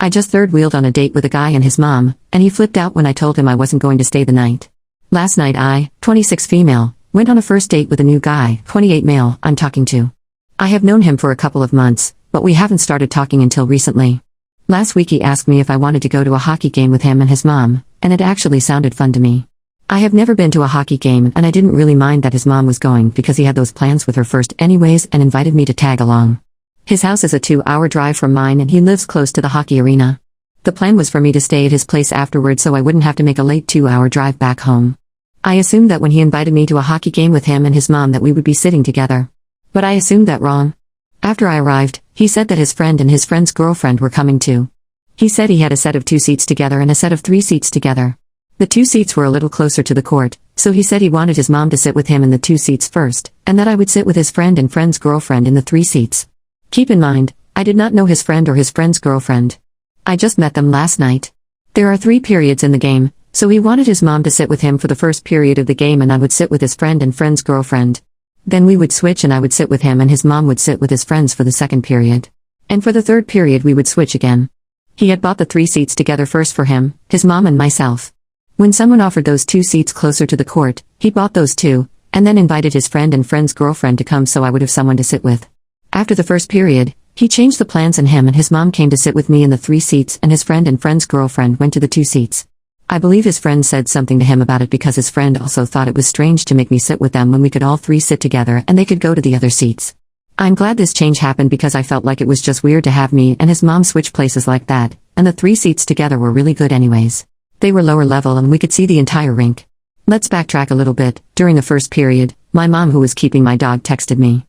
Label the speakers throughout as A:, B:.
A: I just third-wheeled on a date with a guy and his mom, and he flipped out when I told him I wasn't going to stay the night. Last night I, 26 female, went on a first date with a new guy, 28 male, I'm talking to. I have known him for a couple of months, but we haven't started talking until recently. Last week he asked me if I wanted to go to a hockey game with him and his mom, and it actually sounded fun to me. I have never been to a hockey game and I didn't really mind that his mom was going because he had those plans with her first anyways and invited me to tag along. His house is a 2-hour drive from mine and he lives close to the hockey arena. The plan was for me to stay at his place afterward so I wouldn't have to make a late 2-hour drive back home. I assumed that when he invited me to a hockey game with him and his mom that we would be sitting together. But I assumed that wrong. After I arrived, he said that his friend and his friend's girlfriend were coming too. He said he had a set of 2 seats together and a set of 3 seats together. The 2 seats were a little closer to the court, so he said he wanted his mom to sit with him in the 2 seats first, and that I would sit with his friend and friend's girlfriend in the 3 seats. Keep in mind, I did not know his friend or his friend's girlfriend. I just met them last night. There are 3 periods in the game, so he wanted his mom to sit with him for the first period of the game and I would sit with his friend and friend's girlfriend. Then we would switch and I would sit with him and his mom would sit with his friends for the second period. And for the third period we would switch again. He had bought the 3 seats together first for him, his mom and myself. When someone offered those 2 seats closer to the court, he bought those too, and then invited his friend and friend's girlfriend to come so I would have someone to sit with. After the first period, he changed the plans and him and his mom came to sit with me in the 3 seats and his friend and friend's girlfriend went to the 2 seats. I believe his friend said something to him about it because his friend also thought it was strange to make me sit with them when we could all 3 sit together and they could go to the other seats. I'm glad this change happened because I felt like it was just weird to have me and his mom switch places like that, and the 3 seats together were really good anyways. They were lower level and we could see the entire rink. Let's backtrack a little bit. During the first period, my mom who was keeping my dog texted me.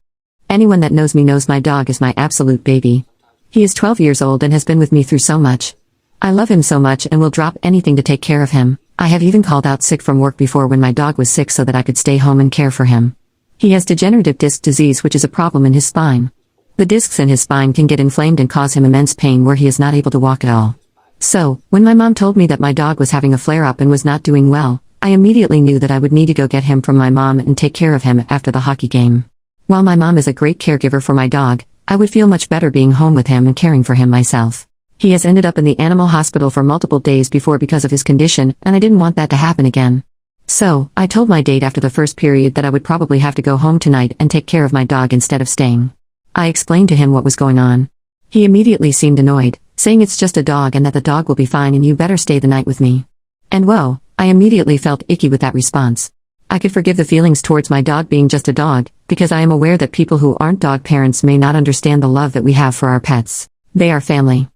A: Anyone that knows me knows my dog is my absolute baby. He is 12 years old and has been with me through so much. I love him so much and will drop anything to take care of him. I have even called out sick from work before when my dog was sick so that I could stay home and care for him. He has degenerative disc disease which is a problem in his spine. The discs in his spine can get inflamed and cause him immense pain where he is not able to walk at all. So, when my mom told me that my dog was having a flare-up and was not doing well, I immediately knew that I would need to go get him from my mom and take care of him after the hockey game. While my mom is a great caregiver for my dog, I would feel much better being home with him and caring for him myself. He has ended up in the animal hospital for multiple days before because of his condition, and I didn't want that to happen again. So, I told my date after the first period that I would probably have to go home tonight and take care of my dog instead of staying. I explained to him what was going on. He immediately seemed annoyed, saying it's just a dog and that the dog will be fine and you better stay the night with me. And whoa, I immediately felt icky with that response. I could forgive the feelings towards my dog being just a dog, because I am aware that people who aren't dog parents may not understand the love that we have for our pets. They are family.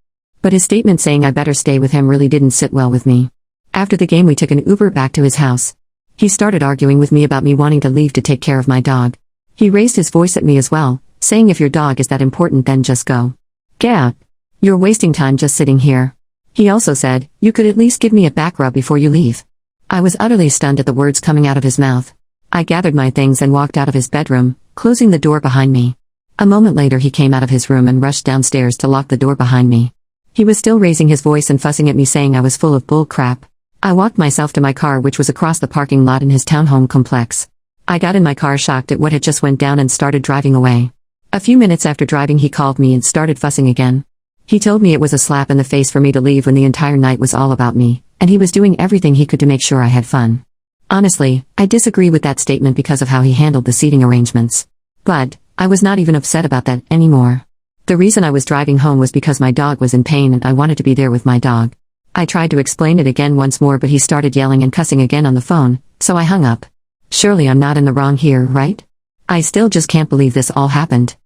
A: But his statement saying I better stay with him really didn't sit well with me. After the game we took an Uber back to his house. He started arguing with me about me wanting to leave to take care of my dog. He raised his voice at me as well, saying if your dog is that important then just go. Get out. You're wasting time just sitting here. He also said, you could at least give me a back rub before you leave. I was utterly stunned at the words coming out of his mouth. I gathered my things and walked out of his bedroom, closing the door behind me. A moment later he came out of his room and rushed downstairs to lock the door behind me. He was still raising his voice and fussing at me saying I was full of bull crap. I walked myself to my car which was across the parking lot in his townhome complex. I got in my car shocked at what had just went down and started driving away. A few minutes after driving he called me and started fussing again. He told me it was a slap in the face for me to leave when the entire night was all about me, and he was doing everything he could to make sure I had fun. Honestly, I disagree with that statement because of how he handled the seating arrangements. But, I was not even upset about that anymore. The reason I was driving home was because my dog was in pain and I wanted to be there with my dog. I tried to explain it again once more but he started yelling and cussing again on the phone, so I hung up. Surely I'm not in the wrong here, right? I still just can't believe this all happened.